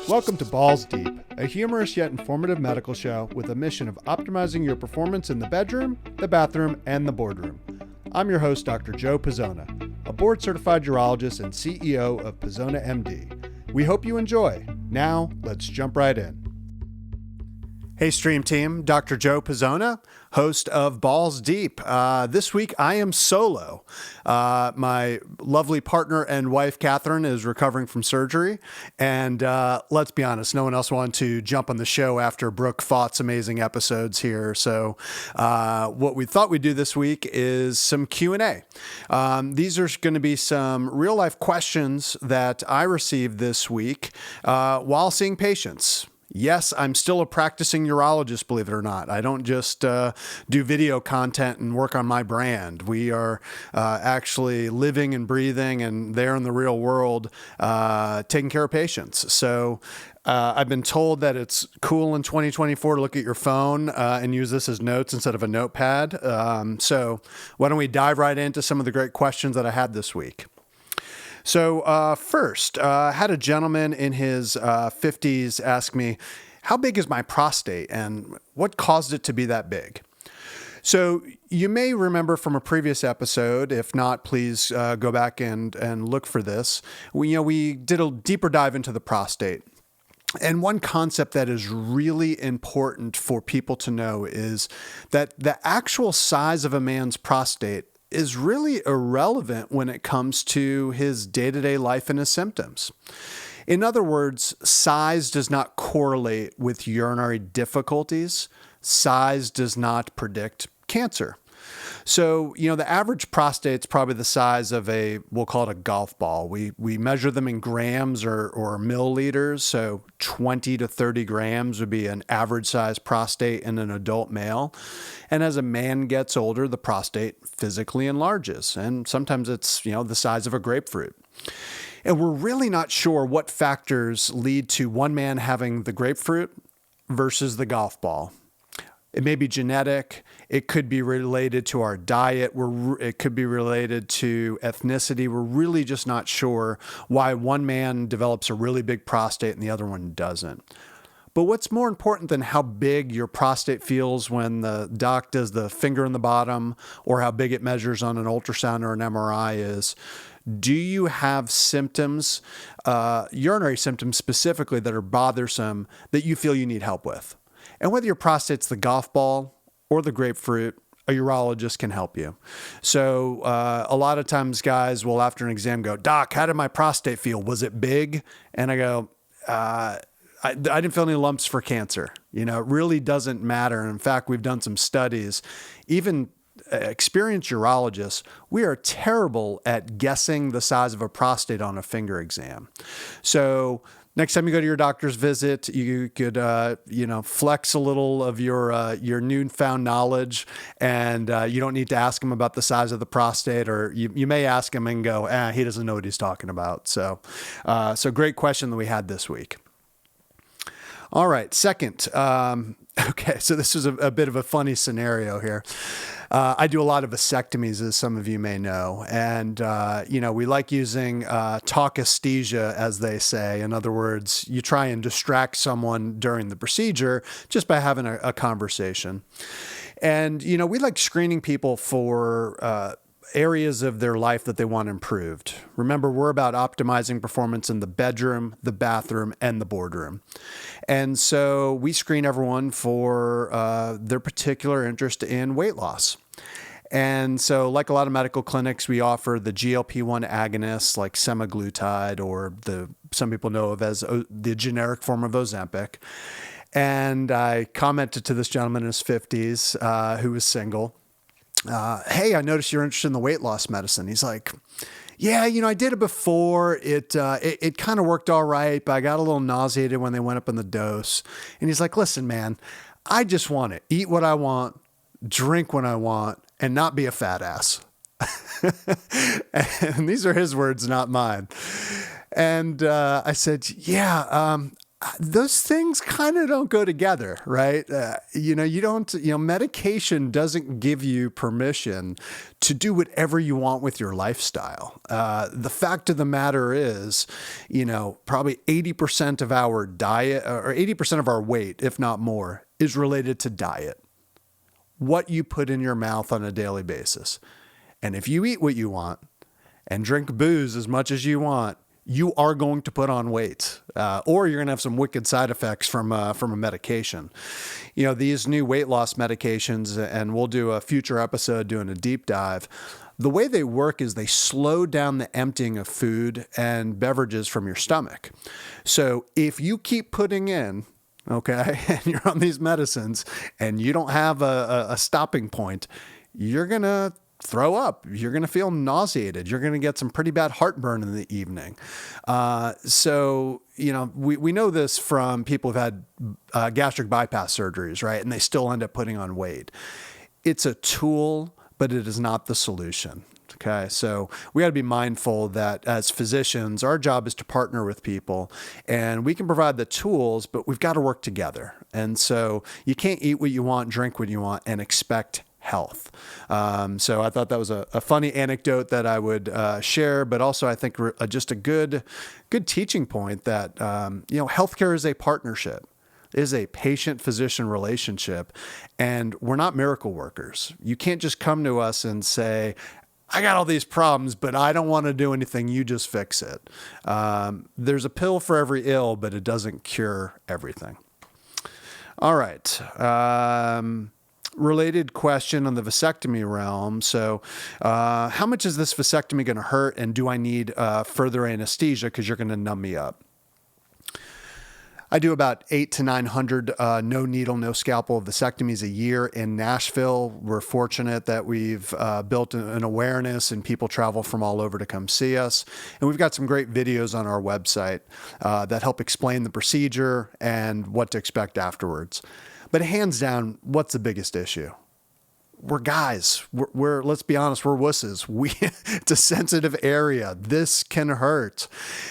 Welcome to Balls Deep, a humorous yet informative medical show with a mission of optimizing your performance in the bedroom, the bathroom, and the boardroom. I'm your host, Dr. Joe Pazona, a board-certified urologist and CEO of Pazona MD. We hope you enjoy. Now, let's jump right in. Hey Stream Team, Dr. Joe Pazona, host of Balls Deep. This week I am solo. My lovely partner and wife, Catherine, is recovering from surgery. And let's be honest, no one else wanted to jump on the show after Brooke Fought's amazing episodes here. So what we thought we'd do this week is some Q&A. These are going to be some real life questions that I received this week while seeing patients. Yes, I'm still a practicing urologist, believe it or not. I don't just do video content and work on my brand. We are actually living and breathing and there in the real world, taking care of patients. So I've been told that it's cool in 2024 to look at your phone and use this as notes instead of a notepad. So why don't we dive right into some of the great questions that I had this week. So first, I had a gentleman in his 50s ask me, how big is my prostate and what caused it to be that big? So you may remember from a previous episode. If not, please go back and look for this. We did a deeper dive into the prostate. And one concept that is really important for people to know is that the actual size of a man's prostate is really irrelevant when it comes to his day-to-day life and his symptoms. In other words, size does not correlate with urinary difficulties. Size does not predict cancer. So, the average prostate's probably the size of we'll call it a golf ball. We measure them in grams or milliliters. So 20 to 30 grams would be an average size prostate in an adult male. And as a man gets older, the prostate physically enlarges. And sometimes it's, the size of a grapefruit. And we're really not sure what factors lead to one man having the grapefruit versus the golf ball. It may be genetic. It could be related to our diet. It could be related to ethnicity. We're really just not sure why one man develops a really big prostate and the other one doesn't. But what's more important than how big your prostate feels when the doc does the finger in the bottom or how big it measures on an ultrasound or an MRI is, do you have symptoms, urinary symptoms specifically, that are bothersome that you feel you need help with? And whether your prostate's the golf ball or the grapefruit, a urologist can help you. So a lot of times guys will, after an exam, go, "Doc, how did my prostate feel? Was it big?" And I go, I didn't feel any lumps for cancer. It really doesn't matter. And in fact, we've done some studies. Even experienced urologists, we are terrible at guessing the size of a prostate on a finger exam. So next time you go to your doctor's visit, you could, flex a little of your newfound knowledge, and you don't need to ask him about the size of the prostate, or you may ask him and go, he doesn't know what he's talking about. So great question that we had this week. All right, second. Okay, so this is a bit of a funny scenario here. I do a lot of vasectomies, as some of you may know. And, we like using talk aesthesia, as they say. In other words, you try and distract someone during the procedure just by having a conversation. And, we like screening people for areas of their life that they want improved. Remember, we're about optimizing performance in the bedroom, the bathroom, and the boardroom. And so we screen everyone for their particular interest in weight loss. And so, like a lot of medical clinics, we offer the GLP-1 agonists like semaglutide, or some people know of as the generic form of Ozempic. And I commented to this gentleman in his 50s who was single. "Hey, I noticed you're interested in the weight loss medicine." He's like, "Yeah, I did it before. It kind of worked all right, but I got a little nauseated when they went up in the dose." And he's like, "Listen, man, I just want to eat what I want, drink when I want, and not be a fat ass." And these are his words, not mine. And I said, "Yeah, those things kind of don't go together, right? Medication doesn't give you permission to do whatever you want with your lifestyle. The fact of the matter is, probably 80% of our diet or 80% of our weight, if not more, is related to diet. What you put in your mouth on a daily basis. And if you eat what you want and drink booze as much as you want, you are going to put on weight, or you're going to have some wicked side effects from a medication. These new weight loss medications, and we'll do a future episode doing a deep dive. The way they work is they slow down the emptying of food and beverages from your stomach. So if you keep putting in, okay, and you're on these medicines and you don't have a stopping point, you're going to throw up. You're going to feel nauseated. You're going to get some pretty bad heartburn in the evening. We know this from people who've had gastric bypass surgeries, right? And they still end up putting on weight. It's a tool, but it is not the solution. Okay. So we got to be mindful that as physicians, our job is to partner with people, and we can provide the tools, but we've got to work together. And so you can't eat what you want, drink what you want, and expect health. So I thought that was a funny anecdote that I would share, but also I think just a good teaching point that, healthcare is a partnership. It is a patient-physician relationship, and we're not miracle workers. You can't just come to us and say, I got all these problems, but I don't want to do anything. You just fix it. There's a pill for every ill, but it doesn't cure everything. All right. Related question on the vasectomy realm. So, how much is this vasectomy going to hurt, and do I need further anesthesia because you're going to numb me up? I do about 800 to 900 no needle, no scalpel vasectomies a year in Nashville. We're fortunate that we've built an awareness, and people travel from all over to come see us. And we've got some great videos on our website that help explain the procedure and what to expect afterwards. But hands down, what's the biggest issue? We're guys. We're let's be honest, we're wusses. It's a sensitive area. This can hurt.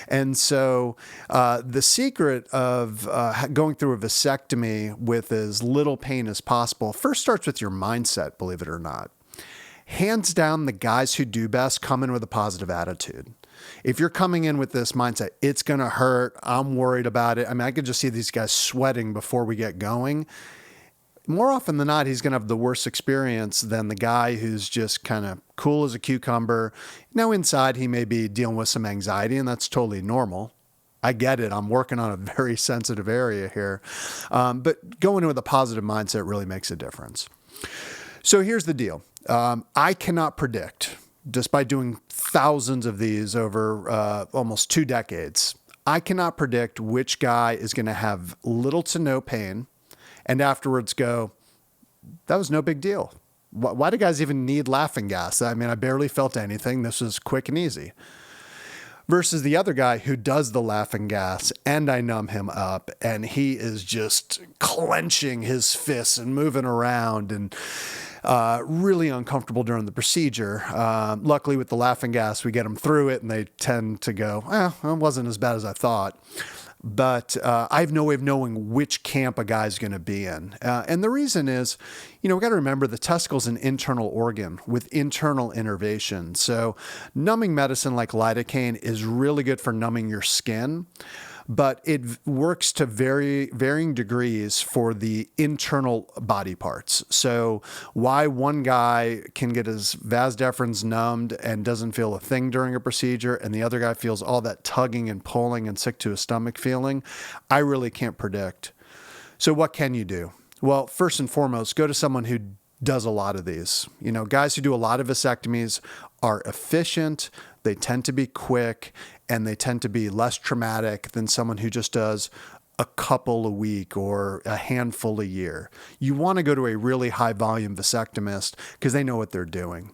And so the secret of going through a vasectomy with as little pain as possible first starts with your mindset, believe it or not. Hands down, the guys who do best come in with a positive attitude. If you're coming in with this mindset, it's going to hurt, I'm worried about it. I mean, I could just see these guys sweating before we get going. More often than not, he's going to have the worst experience than the guy who's just kind of cool as a cucumber. Now, inside, he may be dealing with some anxiety, and that's totally normal. I get it. I'm working on a very sensitive area here. But going in with a positive mindset really makes a difference. So here's the deal. I cannot predict, despite doing thousands of these over almost 2 decades, I cannot predict which guy is going to have little to no pain and afterwards go, that was no big deal. Why do guys even need laughing gas? I mean, I barely felt anything. This was quick and easy. Versus the other guy who does the laughing gas and I numb him up and he is just clenching his fists and moving around and really uncomfortable during the procedure. Luckily with the laughing gas, we get them through it and they tend to go, it wasn't as bad as I thought. But I have no way of knowing which camp a guy's going to be in. And the reason is, we got to remember the testicle is an internal organ with internal innervation. So numbing medicine like lidocaine is really good for numbing your skin, but it works to varying degrees for the internal body parts. So why one guy can get his vas deferens numbed and doesn't feel a thing during a procedure, and the other guy feels all that tugging and pulling and sick to his stomach feeling, I really can't predict. So what can you do? Well, first and foremost, go to someone who does a lot of these. Guys who do a lot of vasectomies are efficient, they tend to be quick, and they tend to be less traumatic than someone who just does a couple a week or a handful a year. You want to go to a really high volume vasectomist because they know what they're doing.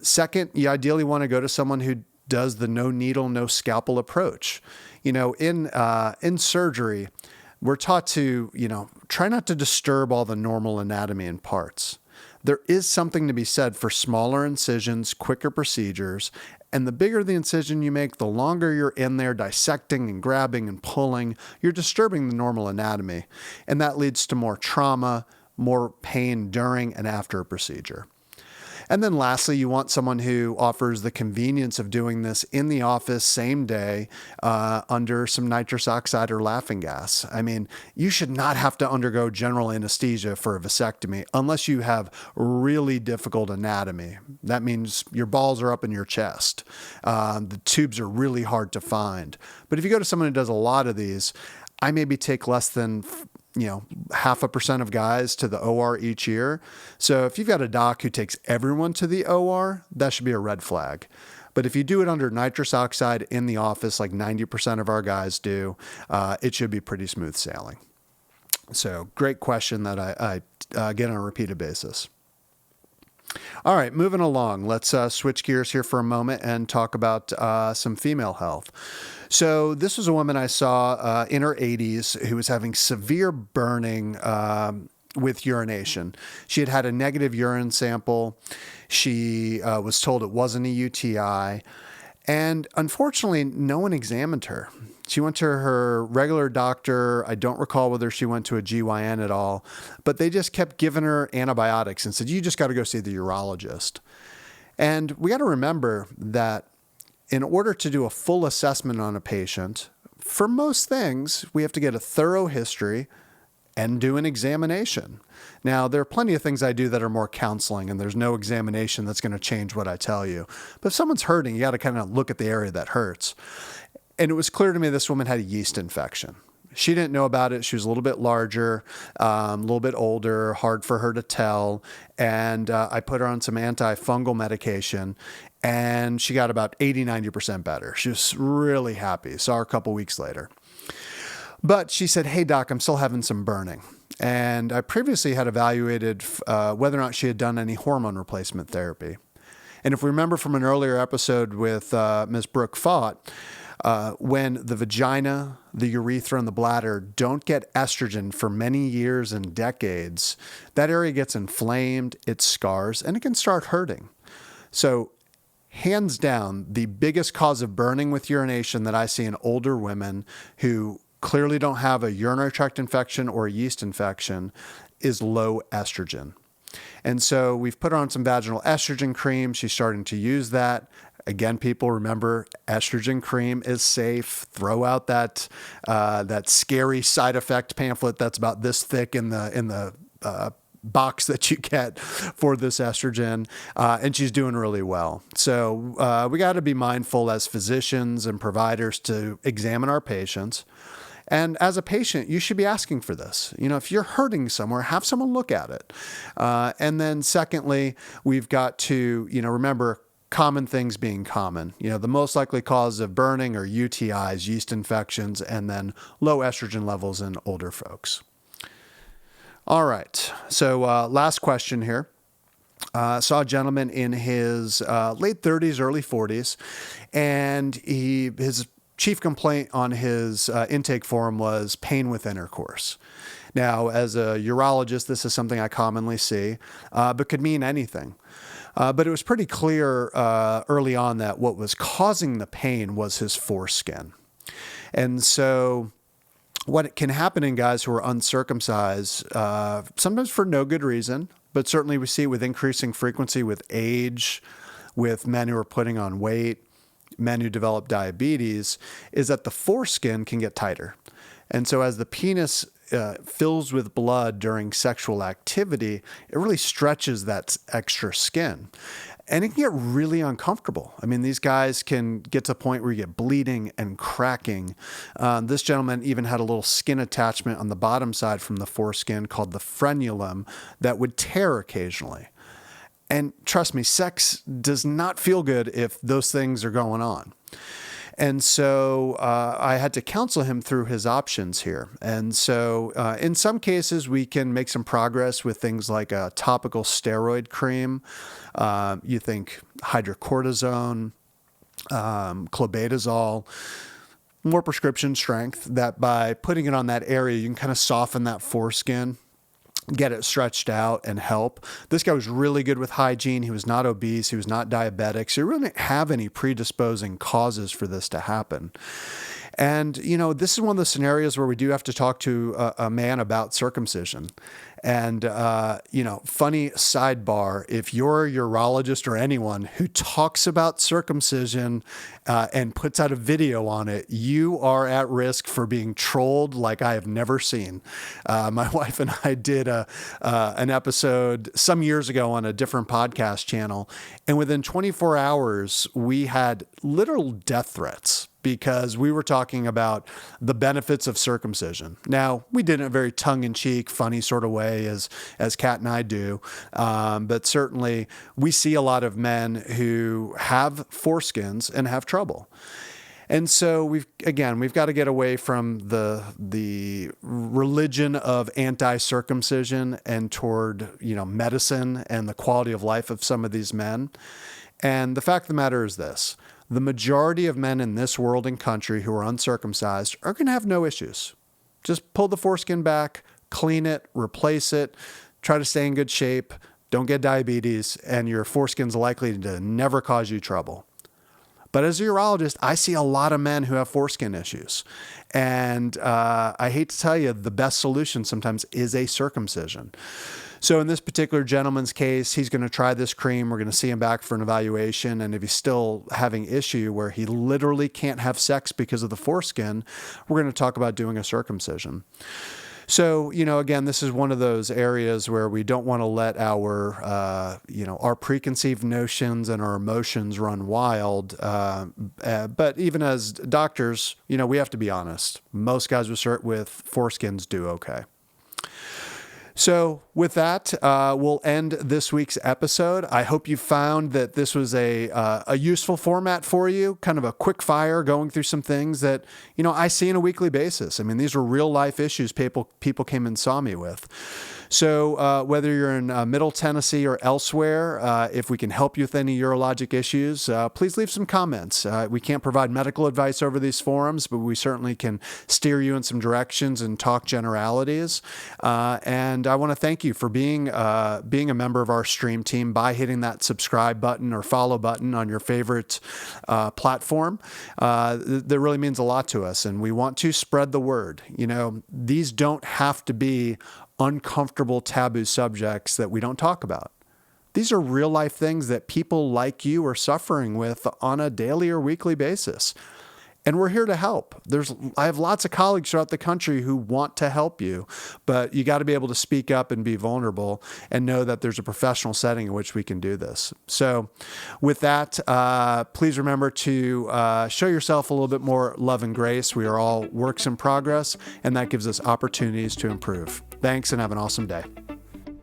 Second, you ideally want to go to someone who does the no needle, no scalpel approach. In surgery, we're taught to, try not to disturb all the normal anatomy and parts. There is something to be said for smaller incisions, quicker procedures, And the bigger the incision you make, the longer you're in there dissecting and grabbing and pulling, you're disturbing the normal anatomy. And that leads to more trauma, more pain during and after a procedure. And then lastly, you want someone who offers the convenience of doing this in the office same day under some nitrous oxide or laughing gas. I mean, you should not have to undergo general anesthesia for a vasectomy unless you have really difficult anatomy. That means your balls are up in your chest. The tubes are really hard to find. But if you go to someone who does a lot of these, I maybe take less than 0.5% of guys to the OR each year. So if you've got a doc who takes everyone to the OR, that should be a red flag. But if you do it under nitrous oxide in the office, like 90% of our guys do, it should be pretty smooth sailing. So great question that I get on a repeated basis. All right, moving along. Let's switch gears here for a moment and talk about some female health. So this was a woman I saw in her 80s who was having severe burning with urination. She had had a negative urine sample. She was told it wasn't a UTI. And unfortunately, no one examined her. She went to her regular doctor. I don't recall whether she went to a GYN at all, but they just kept giving her antibiotics and said, you just got to go see the urologist. And we got to remember that in order to do a full assessment on a patient, for most things, we have to get a thorough history and do an examination. Now, there are plenty of things I do that are more counseling, and there's no examination that's going to change what I tell you. But if someone's hurting, you got to kind of look at the area that hurts. And it was clear to me this woman had a yeast infection. She didn't know about it. She was a little bit larger, a little bit older, hard for her to tell. And I put her on some antifungal medication, and she got about 80-90% better. She was really happy. Saw her a couple weeks later. But she said, hey, doc, I'm still having some burning. And I previously had evaluated whether or not she had done any hormone replacement therapy. And if we remember from an earlier episode with Ms. Brooke Fott, when the vagina, the urethra, and the bladder don't get estrogen for many years and decades, that area gets inflamed, it scars, and it can start hurting. So hands down, the biggest cause of burning with urination that I see in older women who clearly don't have a urinary tract infection or a yeast infection is low estrogen. And so we've put her on some vaginal estrogen cream. She's starting to use that. Again, people remember estrogen cream is safe. Throw out that scary side effect pamphlet that's about this thick in the box that you get for this estrogen, and she's doing really well. So we got to be mindful as physicians and providers to examine our patients. And as a patient, you should be asking for this. If you're hurting somewhere, have someone look at it. And then secondly, we've got to, remember common things being common. The most likely cause of burning are UTIs, yeast infections, and then low estrogen levels in older folks. All right. So last question here. Saw a gentleman in his late 30s, early 40s, and his chief complaint on his intake form was pain with intercourse. Now, as a urologist, this is something I commonly see, but could mean anything. But it was pretty clear early on that what was causing the pain was his foreskin. And so what can happen in guys who are uncircumcised, sometimes for no good reason, but certainly we see it with increasing frequency with age, with men who are putting on weight, men who develop diabetes, is that the foreskin can get tighter. And so as the penis fills with blood during sexual activity, it really stretches that extra skin. And it can get really uncomfortable. I mean, these guys can get to a point where you get bleeding and cracking. This gentleman even had a little skin attachment on the bottom side from the foreskin called the frenulum that would tear occasionally. And trust me, sex does not feel good if those things are going on. And so I had to counsel him through his options here. And so in some cases, we can make some progress with things like a topical steroid cream. You think hydrocortisone, clobetasol, more prescription strength, that by putting it on that area, you can kind of soften that foreskin. get it stretched out and help. This guy was really good with hygiene. He was not obese. He was not diabetic. So he really didn't have any predisposing causes for this to happen. And, this is one of the scenarios where we do have to talk to a man about circumcision. And, funny sidebar, if you're a urologist or anyone who talks about circumcision and puts out a video on it, you are at risk for being trolled like I have never seen. My wife and I did an episode some years ago on a different podcast channel. And within 24 hours, we had literal death threats, because we were talking about the benefits of circumcision. Now, we did it in a very tongue-in-cheek, funny sort of way, as Kat and I do. But certainly, we see a lot of men who have foreskins and have trouble. And so we've got to get away from the religion of anti-circumcision and toward, medicine and the quality of life of some of these men. And the fact of the matter is this: the majority of men in this world and country who are uncircumcised are going to have no issues. Just pull the foreskin back, clean it, replace it, try to stay in good shape, don't get diabetes, and your foreskin's likely to never cause you trouble. But as a urologist, I see a lot of men who have foreskin issues. And I hate to tell you, the best solution sometimes is a circumcision. So in this particular gentleman's case, he's going to try this cream. We're going to see him back for an evaluation. And if he's still having issue where he literally can't have sex because of the foreskin, we're going to talk about doing a circumcision. So, again, this is one of those areas where we don't want to let our preconceived notions and our emotions run wild. But even as doctors, we have to be honest. Most guys with foreskins do okay. So with that, we'll end this week's episode. I hope you found that this was a useful format for you, kind of a quick fire going through some things that, I see on a weekly basis. I mean, these were real life issues people came and saw me with. So whether you're in Middle Tennessee or elsewhere, if we can help you with any urologic issues, please leave some comments. We can't provide medical advice over these forums, but we certainly can steer you in some directions and talk generalities. And I want to thank you for being a member of our stream team by hitting that subscribe button or follow button on your favorite platform. That really means a lot to us, and we want to spread the word. These don't have to be uncomfortable taboo subjects that we don't talk about. These are real life things that people like you are suffering with on a daily or weekly basis. And we're here to help. I have lots of colleagues throughout the country who want to help you, but you got to be able to speak up and be vulnerable and know that there's a professional setting in which we can do this. So with that, please remember to show yourself a little bit more love and grace. We are all works in progress, and that gives us opportunities to improve. Thanks, and have an awesome day.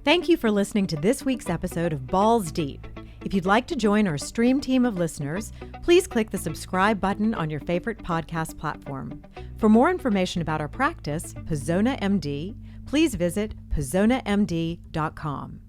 Thank you for listening to this week's episode of Balls Deep. If you'd like to join our stream team of listeners, please click the subscribe button on your favorite podcast platform. For more information about our practice, Pazona MD, please visit pazonamd.com.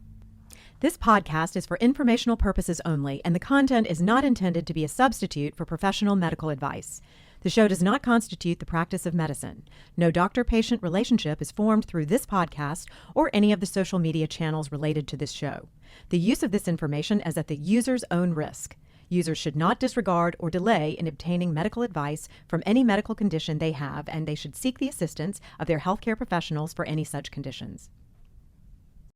This podcast is for informational purposes only, and the content is not intended to be a substitute for professional medical advice. The show does not constitute the practice of medicine. No doctor-patient relationship is formed through this podcast or any of the social media channels related to this show. The use of this information is at the user's own risk. Users should not disregard or delay in obtaining medical advice from any medical condition they have, and they should seek the assistance of their healthcare professionals for any such conditions.